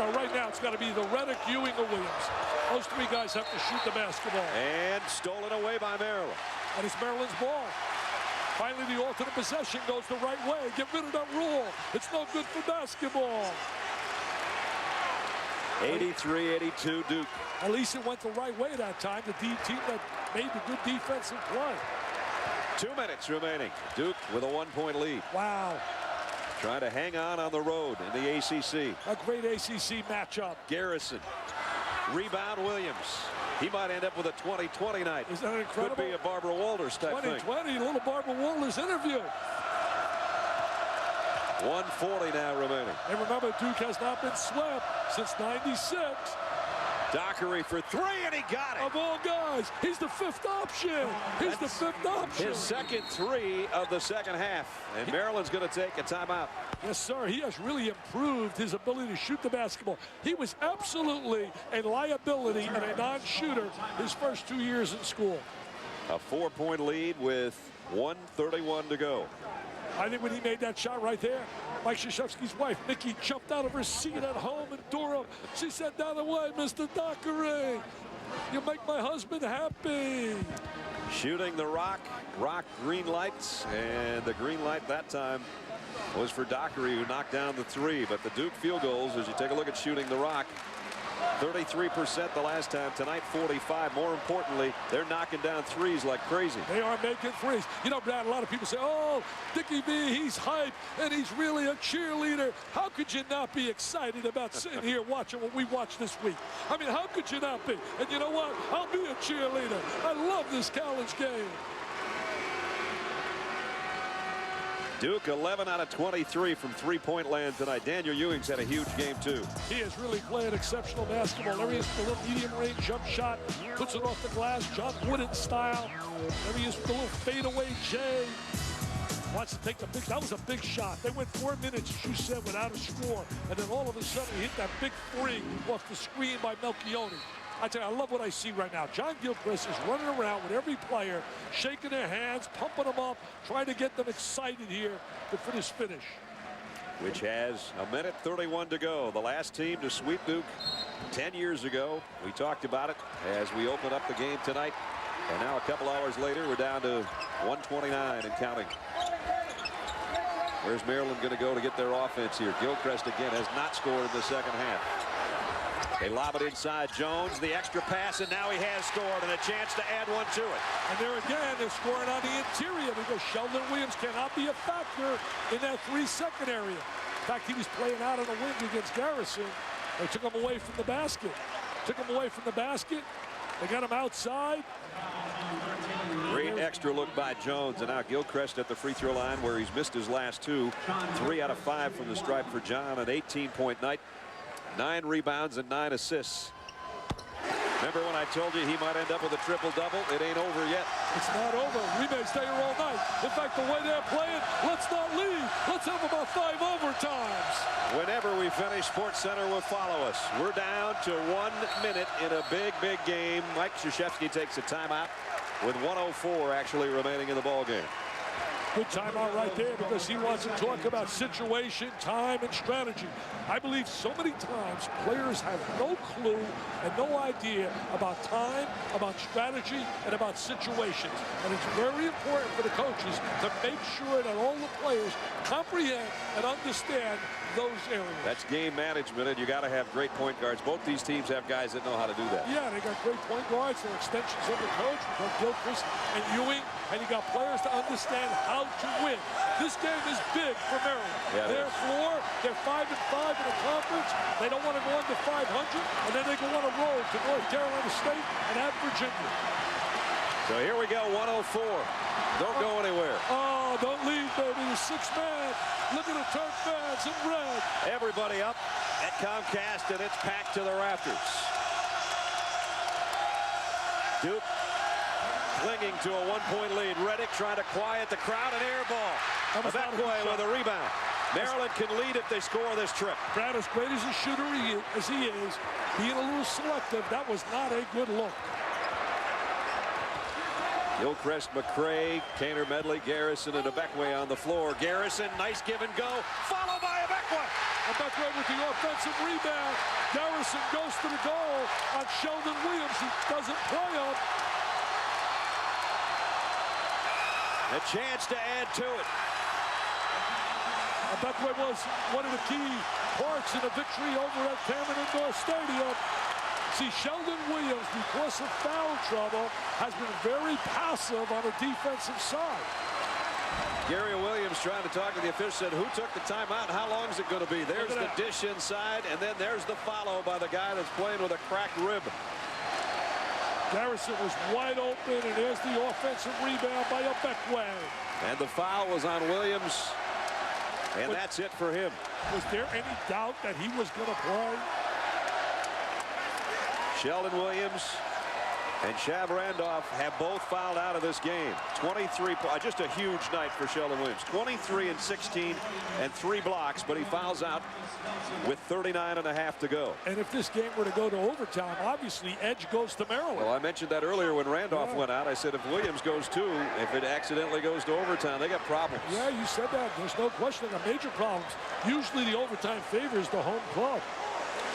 know, right now it's got to be the Reddick, Ewing, or Williams. Those three guys have to shoot the basketball. And stolen away by Maryland. And it's Maryland's ball. Finally, the alternate possession goes the right way. Get rid of that rule. It's no good for basketball. 83-82 Duke. At least it went the right way that time. The team that made the good defensive play. 2 minutes remaining. Duke with a 1-point lead. Wow. Trying to hang on the road in the ACC. A great ACC matchup. Garrison. Rebound Williams. He might end up with a 20-20 night. Isn't that incredible? Could be a Barbara Walters type thing. 20-20, a little Barbara Walters interview. 1:40 now remaining. And remember, Duke has not been swept since '96. Dockery for three, and he got it. Of all guys, he's the fifth option. He's the fifth option. His second three of the second half. And Maryland's going to take a timeout. Yes, sir. He has really improved his ability to shoot the basketball. He was absolutely a liability and a non-shooter his first 2 years in school. A 4-point lead with 1:31 to go. I think when he made that shot right there, Mike Krzyzewski's wife, Nikki, jumped out of her seat at home in Durham. She said, "Down the way, Mr. Dockery. You make my husband happy." Shooting the rock green lights, and the green light that time was for Dockery, who knocked down the three. But the Duke field goals, as you take a look at shooting the rock, 33% the last time. Tonight, 45. More importantly, they're knocking down threes like crazy. They are making threes. You know, Brad, a lot of people say, "Oh, Dickie V, he's hype, and he's really a cheerleader." How could you not be excited about sitting here watching what we watched this week? I mean, how could you not be? And you know what? I'll be a cheerleader. I love this college game. Duke 11 out of 23 from three-point land tonight. Daniel Ewing's had a huge game, too. He has really played exceptional basketball. There he is with a little medium-range jump shot. Puts it off the glass, John Wooden style. There he is with a little fadeaway J. Wants to take the big, that was a big shot. They went 4 minutes, as you said, without a score. And then all of a sudden, he hit that big three off the screen by Melchione. I tell you, I love what I see right now. John Gilchrist is running around with every player, shaking their hands, pumping them up, trying to get them excited here for this finish. Which has 1:31 to go. The last team to sweep Duke 10 years ago. We talked about it as we open up the game tonight. And now a couple hours later, we're down to 129 and counting. Where's Maryland going to go to get their offense here? Gilchrist again has not scored in the second half. They lob it inside Jones, the extra pass, and now he has scored and a chance to add one to it. And there again, they're scoring on the interior because Sheldon Williams cannot be a factor in that 3-second area. In fact, he was playing out on the wing against Garrison. They took him away from the basket. They got him outside. Great extra look by Jones, and now Gilchrist at the free throw line where he's missed his last two. 3 out of 5 from the stripe for John, an 18-point night. 9 rebounds and 9 assists. Remember when I told you he might end up with a triple-double? It ain't over yet. It's not over. We may stay here all night. In fact, the way they're playing, let's not leave. Let's have about 5 overtimes. Whenever we finish, SportsCenter will follow us. We're down to 1 minute in a big, big game. Mike Krzyzewski takes a timeout with 1:04 actually remaining in the ball game. Good timeout right there because he wants to talk about situation, time, and strategy. I believe so many times players have no clue and no idea about time, about strategy, and about situations. And it's very important for the coaches to make sure that all the players comprehend and understand those areas. That's game management, and you got to have great point guards. Both these teams have guys that know how to do that. Yeah, they got great point guards. They're extensions of the coach. We've got Gilchrist and Ewing, and you got players to understand how to win. This game is big for Maryland. Yeah, their floor, they're 5-5 in the conference. They don't want to go under 500, and then they go on a road to North Carolina State and at Virginia. So here we go, 1:04. Don't go anywhere. Oh, don't leave, baby. The 6th man. Look at the Terp fans in red. Everybody up at Comcast, and it's packed to the rafters. Duke clinging to a 1-point lead. Reddick trying to quiet the crowd, an air ball. Abekwe with a rebound. Maryland can lead if they score this trip. Brad, as great as a shooter as he is, being a little selective, that was not a good look. Gilchrist, McCray, Kaner Medley, Garrison, and Abekwe on the floor. Garrison, nice give and go, followed by Abekwe. Beckway with the offensive rebound. Garrison goes to the goal on Sheldon Williams, who doesn't play him. A chance to add to it. Beckway was one of the key parts in the victory over at Cameron Indoor Stadium. See, Sheldon Williams, because of foul trouble, has been very passive on the defensive side. Gary Williams trying to talk to the official, said, who took the timeout? How long is it going to be? There's the dish inside, and then there's the follow by the guy that's playing with a cracked rib. Garrison was wide open, and there's the offensive rebound by a Beckway. And the foul was on Williams, and that's it for him. Was there any doubt that he was going to play? Sheldon Williams and Shav Randolph have both fouled out of this game. 23, just a huge night for Sheldon Williams. 23 and 16 and 3 blocks, but he fouls out with 39.5 to go. And if this game were to go to overtime, obviously edge goes to Maryland. Well, I mentioned that earlier when Randolph went out. I said if Williams goes too, if it accidentally goes to overtime, they got problems. Yeah, you said that. There's no question of major problems. Usually the overtime favors the home club.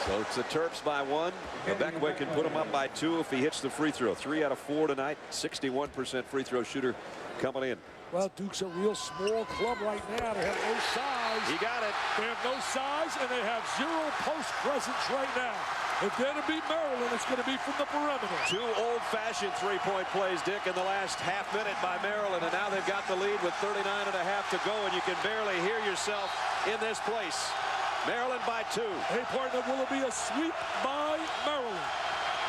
So it's the Terps by 1. Beckway can put him up by 2 if he hits the free throw. 3 out of 4 tonight. 61% free throw shooter coming in. Well, Duke's a real small club right now. They have no size. He got it. They have no size, and they have 0 post presence right now. If they're to beat Maryland, it's going to be from the perimeter. 2 old-fashioned three-point plays, Dick, in the last half minute by Maryland, and now they've got the lead with 39.5 to go, and you can barely hear yourself in this place. Maryland by 2. Hey, partner, will it be a sweep by Maryland?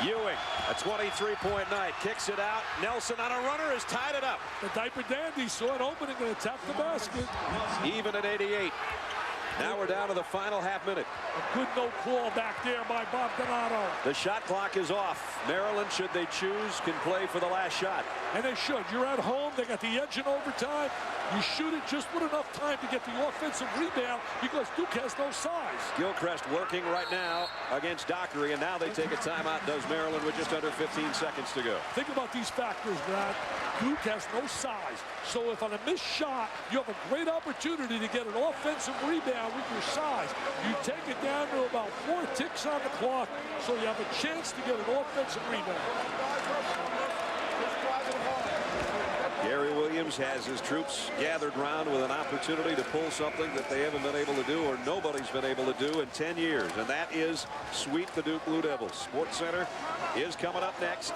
Ewing, a 23-point night, kicks it out. Nelson on a runner has tied it up. The diaper dandy saw an opening and attacked the basket. Even at 88. Now we're down to the final half minute. A good no call back there by Bob Donato. The shot clock is off. Maryland, should they choose, can play for the last shot. And they should. You're at home. They got the edge in overtime. You shoot it just with enough time to get the offensive rebound because Duke has no size. Gilchrist working right now against Dockery, and now they take a timeout, does Maryland, with just under 15 seconds to go. Think about these factors, Brad. Duke has no size. So if on a missed shot, you have a great opportunity to get an offensive rebound with your size. You take it down to about 4 ticks on the clock, so you have a chance to get an offensive rebound. Gary Williams has his troops gathered round with an opportunity to pull something that they haven't been able to do, or nobody's been able to do in 10 years, and that is sweep the Duke Blue Devils. Sports Center is coming up next,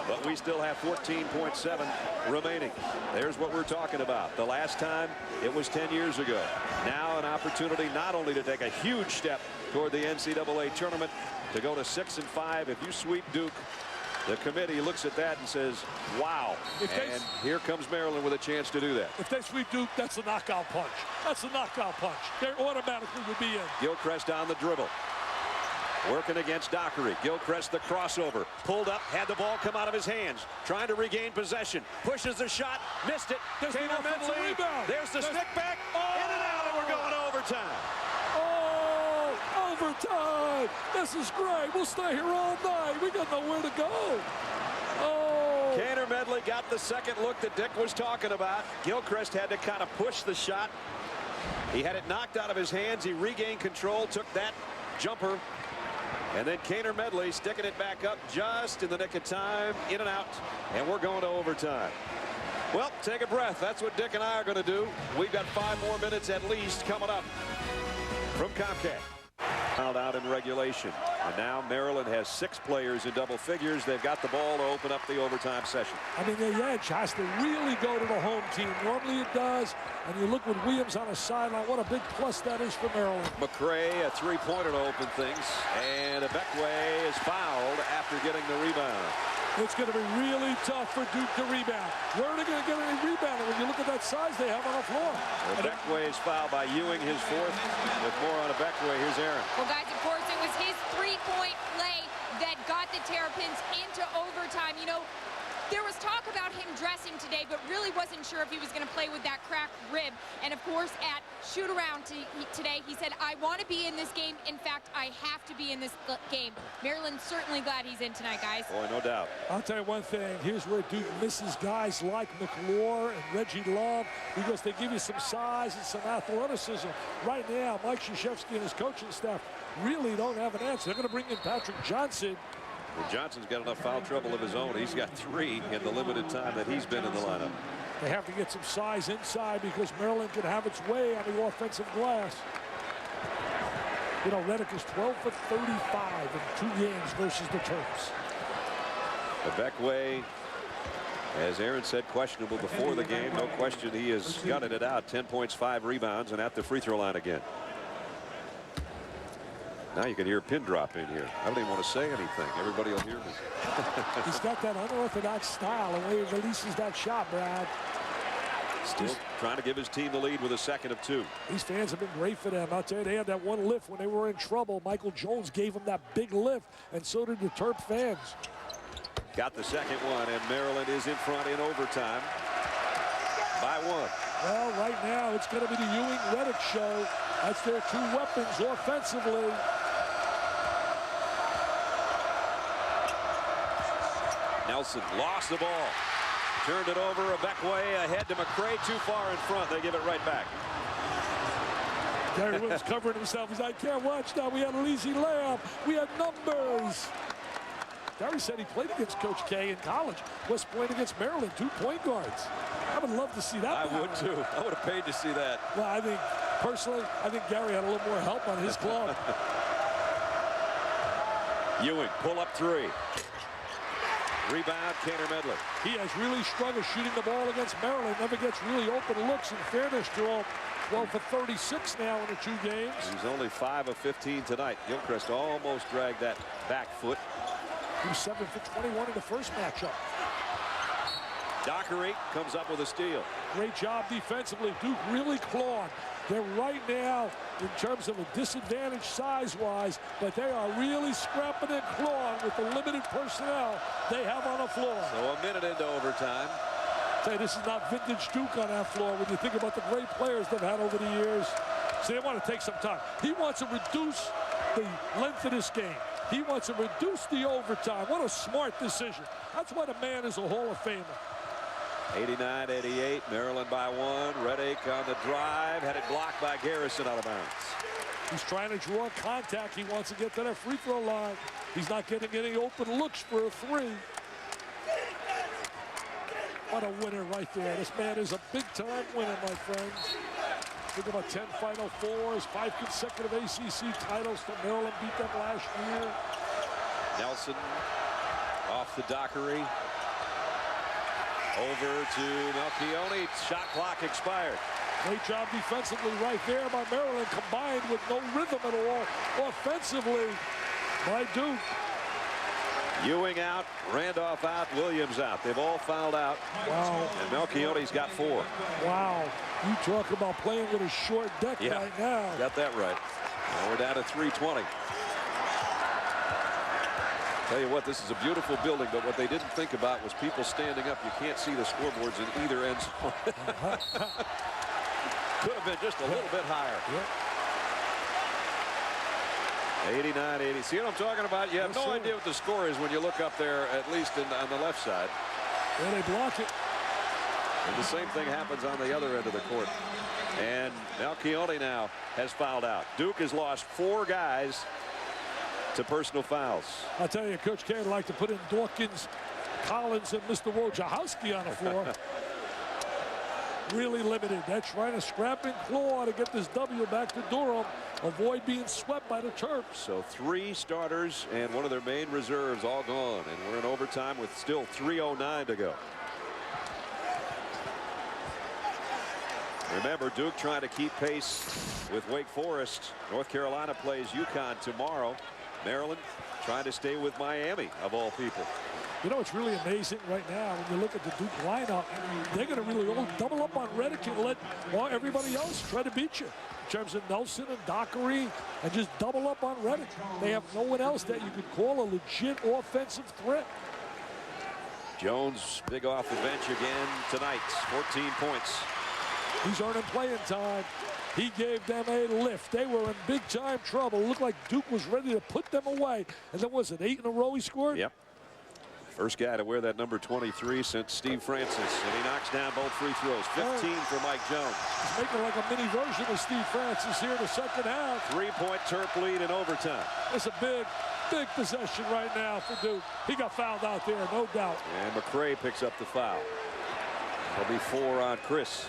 but we still have 14.7 remaining. There's what we're talking about. The last time, it was 10 years ago. Now an opportunity not only to take a huge step toward the NCAA tournament, to go to 6-5. If you sweep Duke, the committee looks at that and says, wow. And here comes Maryland with a chance to do that. If they sweep Duke, that's a knockout punch. That's a knockout punch. They automatically would be in. Gilchrist on the dribble. Working against Dockery. Gilchrist the crossover. Pulled up, had the ball come out of his hands. Trying to regain possession. Pushes the shot. Missed it. There's the offensive rebound. There's the stick back. In and out, and we're going to overtime. Overtime. This is great. We'll stay here all night. We got nowhere to go. Oh. Kaner Medley got the second look that Dick was talking about. Gilchrist had to kind of push the shot. He had it knocked out of his hands. He regained control, took that jumper. And then Kaner Medley sticking it back up just in the nick of time. In and out. And we're going to overtime. Well, take a breath. That's what Dick and I are going to do. We've got 5 more minutes at least coming up from Comcast. Out in regulation, and now Maryland has 6 players in double figures. They've got the ball to open up the overtime session. I mean, the edge has to really go to the home team. Normally it does, and you look with Williams on the sideline, what a big plus that is for Maryland. McCray, a 3-pointer to open things, and Beckway is fouled after getting the rebound. It's going to be really tough for Duke to rebound. Where are they going to get any rebounding when you look at that size they have on the floor? Beckway is fouled by Ewing, his 4th. With more on Beckway, here's Aaron. Well, guys, of course, it was his 3-point play that got the Terrapins into overtime. You know, There was talk about him dressing today, but really wasn't sure if he was going to play with that cracked rib. And, of course, at shoot-around today, he said, I want to be in this game. In fact, I have to be in this game. Maryland's certainly glad he's in tonight, guys. Boy, no doubt. I'll tell you one thing. Here's where Duke misses guys like McClure and Reggie Love because they give you some size and some athleticism. Right now, Mike Krzyzewski and his coaching staff really don't have an answer. They're going to bring in Patrick Johnson. Well, Johnson's got enough foul trouble of his own. He's got 3 in the limited time that he's been in the lineup. They have to get some size inside because Maryland can have its way on the offensive glass. You know, Reddick is 12 for 35 in 2 games versus the Terps. Beckway, as Aaron said, questionable before the game. No question he has gutted it out. 10 points, 5 rebounds, and at the free throw line again. Now you can hear a pin drop in here. I don't even want to say anything. Everybody will hear me. He's got that unorthodox style, the way he releases that shot, Brad. Still trying to give his team the lead with a second of 2. These fans have been great for them. I'll tell you, they had that one lift when they were in trouble. Michael Jones gave them that big lift, and so did the Terp fans. Got the second one, and Maryland is in front in overtime by 1. Well, right now, it's going to be the Ewing-Reddick show. That's their 2 weapons offensively. Nelson lost the ball. Turned it over. Beckway ahead to McCray. Too far in front. They give it right back. Gary Williams covering himself. He's like, I can't watch now. We had an easy layup. We had numbers. Gary said he played against Coach K in college. West Point against Maryland, 2 point guards. I would love to see that. I would too. I would have paid to see that. Well, I think, personally, I think Gary had a little more help on his club. Ewing, pull up 3. Rebound, Kaner Medley. He has really struggled shooting the ball against Maryland. Never gets really open looks. In fairness to him, 12 for 36 now in the 2 games. He's only 5 of 15 tonight. Gilchrist almost dragged that back foot. He was 7 for 21 in the first matchup. Dockery comes up with a steal. Great job defensively. Duke really clawed. They're right now in terms of a disadvantage size-wise, but they are really scrapping and clawing with the limited personnel they have on the floor. So a minute into overtime. Say, this is not vintage Duke on that floor when you think about the great players they've had over the years. So they want to take some time. He wants to reduce the length of this game. He wants to reduce the overtime. What a smart decision. That's why the man is a Hall of Famer. 89-88, Maryland by 1. Reddick on the drive, had it blocked by Garrison out of bounds. He's trying to draw contact. He wants to get to that free throw line. He's not getting any open looks for a 3. What a winner right there. This man is a big-time winner, my friends. Think about 10 Final Fours, 5 consecutive ACC titles. Maryland beat them last year. Nelson off the Dockery. Over to Melchione. Shot clock expired. Great job defensively right there by Maryland, combined with no rhythm at all offensively by Duke. Ewing out, Randolph out, Williams out. They've all fouled out. Wow. And Melchione's got 4. Wow. You talk about playing with a short deck right now. Got that right. Now we're down to 3:20. Tell you what, this is a beautiful building, but what they didn't think about was people standing up. You can't see the scoreboards in either end zone. Could have been just a little bit higher. 89-80. See what I'm talking about? You have no idea what the score is when you look up there, at least on the left side. Well, they block it. And the same thing happens on the other end of the court. And Melchione now has fouled out. Duke has lost 4 guys to personal fouls. I'll tell you, Coach K would like to put in Dawkins, Collins, and Mr. Wojciechowski on the floor. Really limited. They're trying to scrap and claw to get this W back to Durham. Avoid being swept by the Terps. So 3 starters and one of their main reserves all gone. And we're in overtime with still 3:09 to go. Remember, Duke trying to keep pace with Wake Forest. North Carolina plays UConn tomorrow. Maryland trying to stay with Miami, of all people. You know, it's really amazing right now when you look at the Duke lineup. They're going to really all double up on Reddick and let everybody else try to beat you. In terms of Nelson and Dockery, and just double up on Reddick. They have no one else that you could call a legit offensive threat. Jones, big off the bench again tonight. 14 points. He's earning playing time. He gave them a lift. They were in big time trouble. It looked like Duke was ready to put them away. And then was it 8 in a row he scored? Yep. First guy to wear that number 23 since Steve Francis. And he knocks down both free throws. 15 for Mike Jones. He's making like a mini version of Steve Francis here in the second half. 3-point Terp lead in overtime. It's a big possession right now for Duke. He got fouled out there, no doubt. And McCray picks up the foul. That'll be 4 on Chris.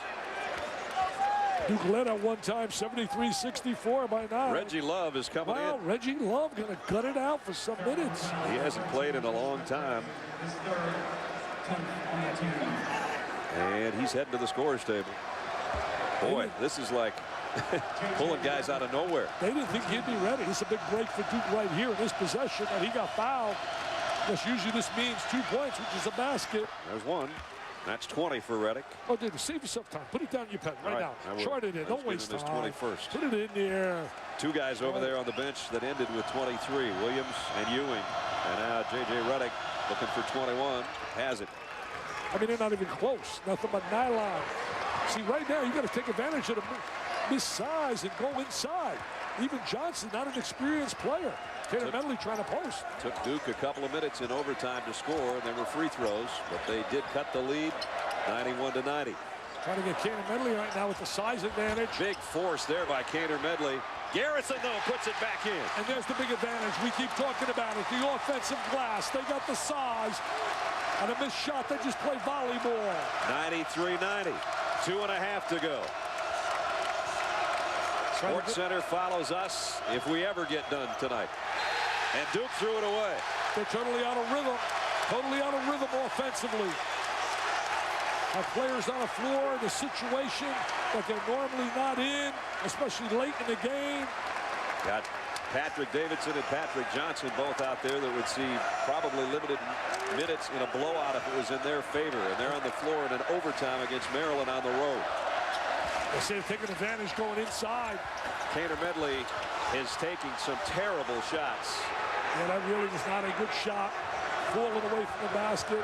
Duke led at one time, 73-64 by now. Reggie Love is coming in. Reggie Love going to gut it out for some minutes. He hasn't played in a long time. And he's heading to the scorer's table. Boy, this is like pulling guys out of nowhere. They didn't think he'd be ready. It's a big break for Duke right here in this possession, and he got fouled. Yes, usually this means 2 points, which is a basket. There's one. That's 20 for Reddick. Oh, dude, save yourself time. Put it down your pen right now. Chart it in. Don't waste time. 21st. Put it in there. 2 guys over there on the bench that ended with 23. Williams and Ewing. And now J.J. Reddick looking for 21. Has it. I mean, they're not even close. Nothing but nylon. See, right now, you got to take advantage of the missize and go inside. Even Johnson, not an experienced player. Taylor Medley trying to post. Took Duke a couple of minutes in overtime to score, and there were free throws, but they did cut the lead, 91-90. Trying to get Taylor Medley right now with the size advantage. Big force there by Kaner Medley. Garrison, though, puts it back in. And there's the big advantage. We keep talking about it. The offensive glass. They got the size. And a missed shot. They just play volleyball. 93-90. 2.5 to go. Sports Center follows us if we ever get done tonight. And Duke threw it away. They're totally out of rhythm. Totally out of rhythm offensively. Have players on the floor in a situation that they're normally not in, especially late in the game. Got Patrick Davidson and Patrick Johnson both out there that would see probably limited minutes in a blowout if it was in their favor. And they're on the floor in an overtime against Maryland on the road. They say they're taking advantage going inside. Kaner Medley is taking some terrible shots. Yeah, that really was not a good shot. Falling away from the basket.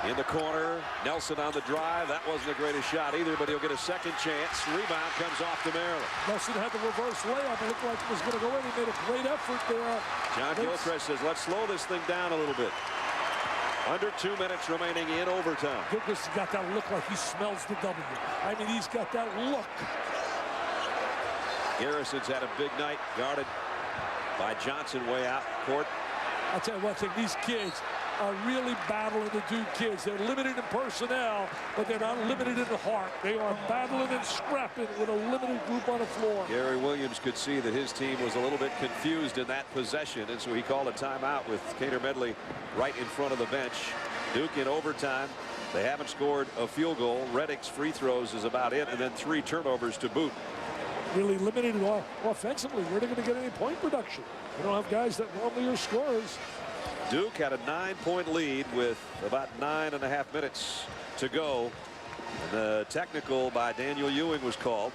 In the corner, Nelson on the drive. That wasn't the greatest shot either, but he'll get a second chance. Rebound comes off to Maryland. Nelson had the reverse layup. It looked like it was going to go in. He made a great effort there. John Gilchrist says, let's slow this thing down a little bit. Under 2 minutes remaining in overtime. Gilchrist got that look like he smells the W. I mean, he's got that look. Garrison's had a big night, guarded by Johnson way out court. I'll tell you one thing, these kids are really battling the Duke kids. They're limited in personnel, but they're not limited in the heart. They are battling and scrapping with a limited group on the floor. Gary Williams could see that his team was a little bit confused in that possession, and so he called a timeout with Kaner Medley right in front of the bench. Duke in overtime. They haven't scored a field goal. Reddick's free throws is about it, and then 3 turnovers to boot. Really limited offensively. Where are they going to get any point production? They don't have guys that normally are scorers. Duke had a 9-point lead with about 9.5 minutes to go. And the technical by Daniel Ewing was called,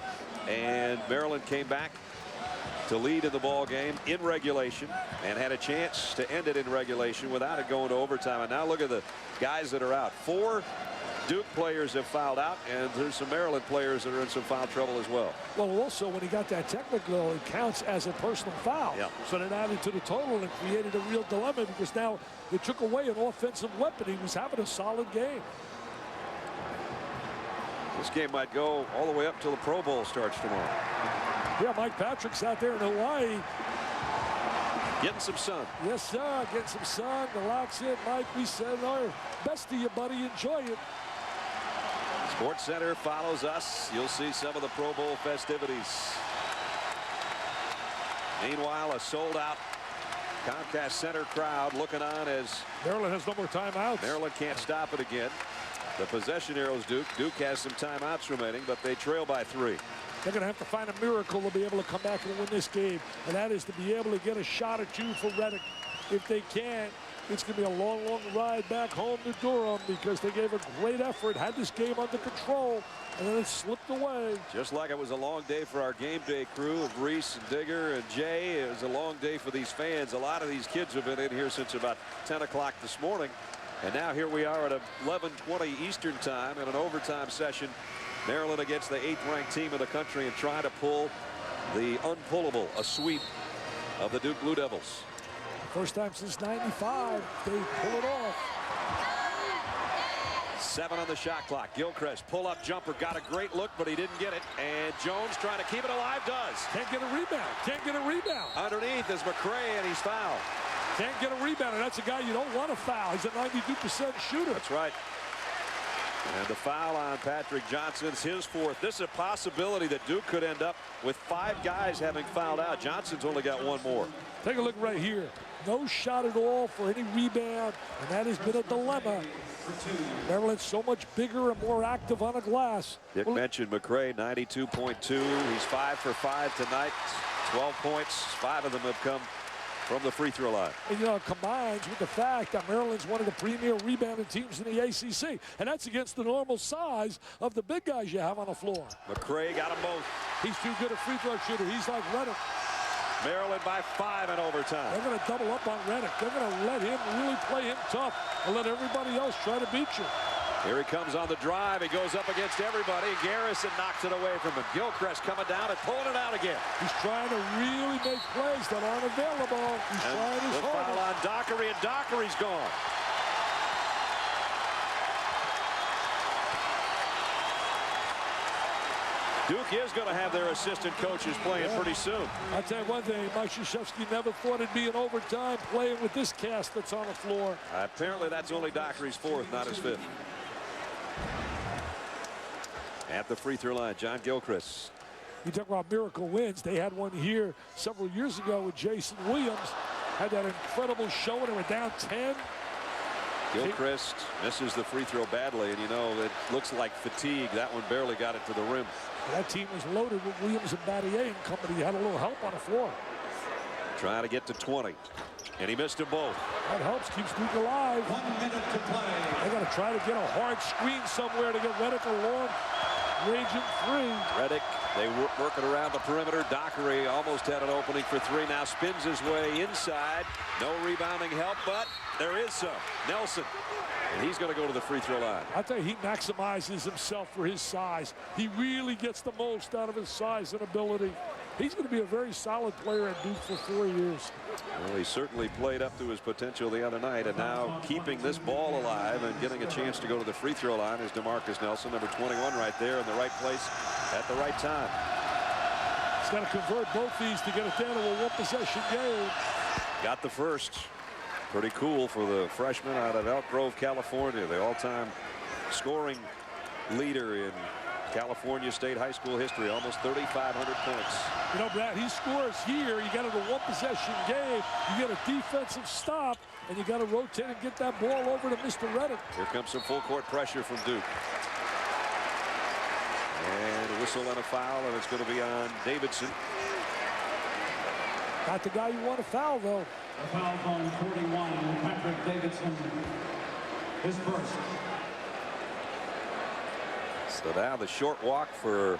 and Maryland came back to lead in the ball game in regulation and had a chance to end it in regulation without it going to overtime. And now look at the guys that are out. 4 Duke players have fouled out, and there's some Maryland players that are in some foul trouble as well. Well, also, when he got that technical, it counts as a personal foul. Yep. So that added to the total and created a real dilemma because now it took away an offensive weapon. He was having a solid game. This game might go all the way up till the Pro Bowl starts tomorrow. Yeah, Mike Patrick's out there in Hawaii. Getting some sun. Yes, sir. Getting some sun. Relax it. Mike, we said our best to you, buddy. Enjoy it. Sports Center follows us. You'll see some of the Pro Bowl festivities. Meanwhile, a sold-out Comcast Center crowd looking on as Maryland has no more timeouts. Maryland can't stop it again. The possession arrows Duke. Duke has some timeouts remaining, but they trail by 3. They're going to have to find a miracle to be able to come back and win this game, and that is to be able to get a shot or 2 for Reddick. If they can't, it's going to be a long, long ride back home to Durham because they gave a great effort, had this game under control, and then it slipped away. Just like it was a long day for our game day crew of Reese and Digger and Jay, it was a long day for these fans. A lot of these kids have been in here since about 10 o'clock this morning. And now here we are at 11:20 Eastern time in an overtime session. Maryland against the 8th-ranked team in the country and trying to pull the unpullable, a sweep of the Duke Blue Devils. First time since '95 they pull it off. 7 on the shot clock. Gilchrist pull-up jumper, got a great look, but he didn't get it. And Jones trying to keep it alive, does. Can't get a rebound. Can't get a rebound. Underneath is McCray, and he's fouled. Can't get a rebound, and that's a guy you don't want to foul. He's a 92% shooter. That's right. And the foul on Patrick Johnson's his 4th. This is a possibility that Duke could end up with 5 guys having fouled out. Johnson's only got 1 more. Take a look right here. No shot at all for any rebound, and that has been a dilemma. Maryland's so much bigger and more active on the glass. Dick mentioned McCray, 92.2. He's 5 for 5 tonight. 12 points. 5 of them have come from the free throw line. And, you know, it combines with the fact that Maryland's one of the premier rebounding teams in the ACC. And that's against the normal size of the big guys you have on the floor. McCray got them both. He's too good a free throw shooter. He's like Reddick. Maryland by 5 in overtime. They're going to double up on Reddick. They're going to let him really play him tough and let everybody else try to beat you. Here he comes on the drive. He goes up against everybody. Garrison knocks it away from him. Gilchrist coming down and pulling it out again. He's trying to really make plays that aren't available. He's trying his hardest. The foul on Dockery, and Dockery's gone. Duke is going to have their assistant coaches playing pretty soon. I'll tell you one thing, Mike Krzyzewski never thought it'd be an overtime playing with this cast that's on the floor. Apparently that's only Dockery's 4th, not his 5th. At the free throw line, John Gilchrist. You talk about miracle wins. They had one here several years ago with Jason Williams. Had that incredible showing. They were down 10. Gilchrist misses the free throw badly, and you know, it looks like fatigue. That one barely got it to the rim. That team was loaded with Williams and Battier and company. Had a little help on the floor. Trying to get to 20, and he missed them both. That helps, keeps Duke alive. 1 minute to play. They got to try to get a hard screen somewhere to get Reddick a long range in 3. Reddick, they working around the perimeter. Dockery almost had an opening for 3. Now spins his way inside. No rebounding help, but there is some. Nelson. And he's going to go to the free throw line. I tell you, he maximizes himself for his size. He really gets the most out of his size and ability. He's going to be a very solid player at Duke for 4 years. Well, he certainly played up to his potential the other night, and now keeping this ball alive and getting a chance to go to the free throw line is DeMarcus Nelson, number 21, right there in the right place at the right time. He's got to convert both these to get it down to a 1-possession game. Got the first. Pretty cool for the freshman out of Elk Grove, California, the all-time scoring leader in California State high school history, almost 3,500 points. You know, Brad, he scores here. You got it a 1-possession game. You get a defensive stop, and you got to rotate and get that ball over to Mr. Reddick. Here comes some full-court pressure from Duke. And a whistle and a foul, and it's going to be on Davidson. Not the guy you want to foul, though. A foul on 41, Patrick Davidson, his 1st. So now the short walk for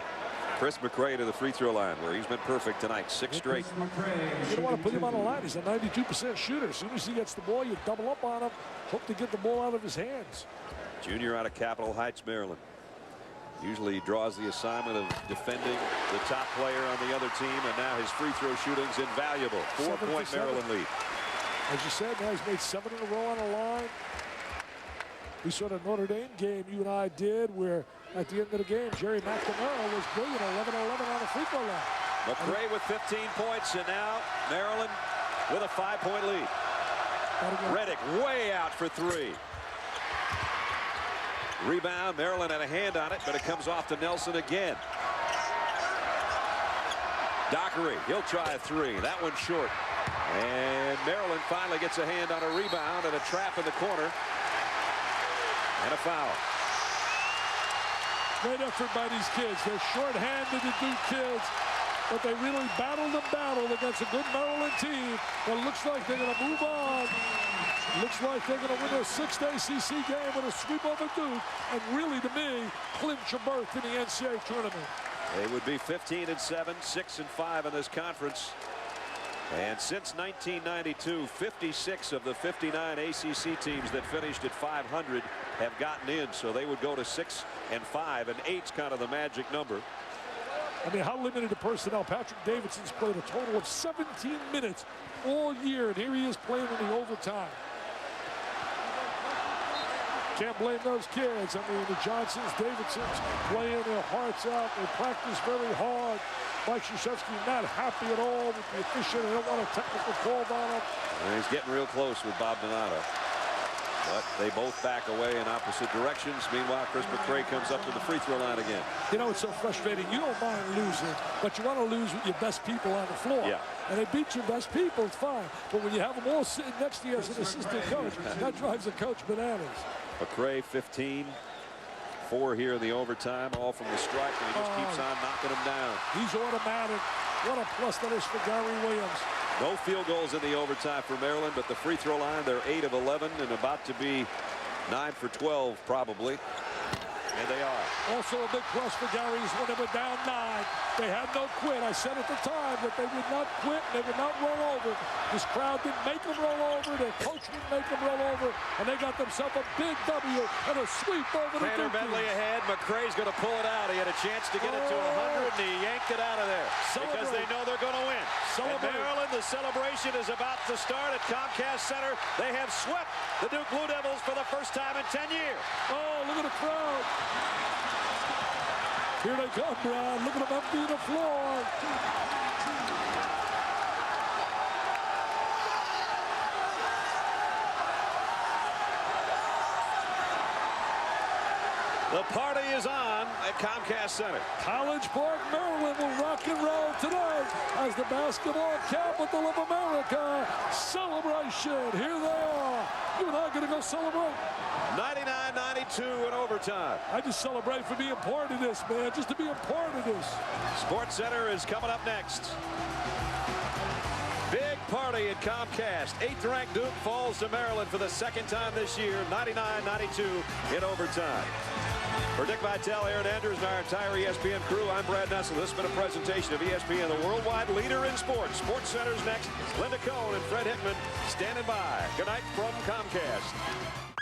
Chris McCray to the free throw line, where he's been perfect tonight, 6 straight. You don't want to put him on the line. He's a 92% shooter. As soon as he gets the ball, you double up on him. Hope to get the ball out of his hands. Junior out of Capitol Heights, Maryland. Usually draws the assignment of defending the top player on the other team, and now his free throw shooting's invaluable. 4-point Maryland lead. As you said, now he's made 7 in a row on the line. We saw the Notre Dame game you and I did, where at the end of the game, Jerry McNamara was brilliant, 11-11 on the free throw line. McCray with 15 points, and now Maryland with a 5-point lead. Reddick way out for 3. Rebound, Maryland had a hand on it, but it comes off to Nelson again. Dockery, he'll try a 3. That one's short. And Maryland finally gets a hand on a rebound and a trap in the corner. And a foul. Great effort by these kids. They're short-handed, the Duke kids, but they really battled against a good Maryland team that looks like they're going to move on. Looks like they're going to win their 6th ACC game with a sweep over Duke, and really, to me, clinch a berth in the NCAA tournament. They would be 15-7, 6-5 in this conference. And since 1992, 56 of the 59 ACC teams that finished at 500 have gotten in. So they would go to 6 and 5, and 8's kind of the magic number. I mean, how limited a personnel. Patrick Davidson's played a total of 17 minutes all year, and here he is playing in the overtime. Can't blame those kids. I mean, the Johnsons, Davidsons playing their hearts out. They practice very hard. Mike Krzyzewski not happy at all with the official. They don't want a technical call on him. And he's getting real close with Bob Donato. But they both back away in opposite directions. Meanwhile, Chris McCray comes up to the free throw line again. You know, it's so frustrating. You don't mind losing, but you want to lose with your best people on the floor. Yeah. And they beat your best people, it's fine. But when you have them all sitting next to you as an assistant coach, that drives a coach bananas. McCray 15. 4 here in the overtime, all from the stripe, and he just keeps on knocking them down. He's automatic. What a plus that is for Gary Williams. No field goals in the overtime for Maryland, but the free throw line, they're 8 of 11 and about to be 9 for 12 probably. And they are. Also a big plus for Gary is when they were down 9. They had no quit. I said at the time that they would not quit. They would not roll over. This crowd didn't make them roll over. Their coach didn't make them roll over. And they got themselves a big W and a sweep over the Tanner Bentley ahead. McCray's going to pull it out. He had a chance to get it to 100, and he yanked it out of there. Because they know they're going to win. And Maryland, the celebration is about to start at Comcast Center. They have swept the Duke Blue Devils for the first time in 10 years. Oh, look at the crowd. Here they come, Brad. Look at them emptying the floor. The party is on at Comcast Center. College Park, Maryland will rock and roll tonight as the basketball capital of America. Celebration. Here they are. You and I are going to go celebrate. 99-92 in overtime. I just celebrate for being part of this, man. Just to be a part of this. Sports Center is coming up next. Big party at Comcast. 8th ranked Duke falls to Maryland for the second time this year. 99-92 in overtime. For Dick Vitale, Aaron Andrews, and our entire ESPN crew, I'm Brad Nessel. This has been a presentation of ESPN, the worldwide leader in sports. Sports Center's next. Linda Cohn and Fred Hickman standing by. Good night from Comcast.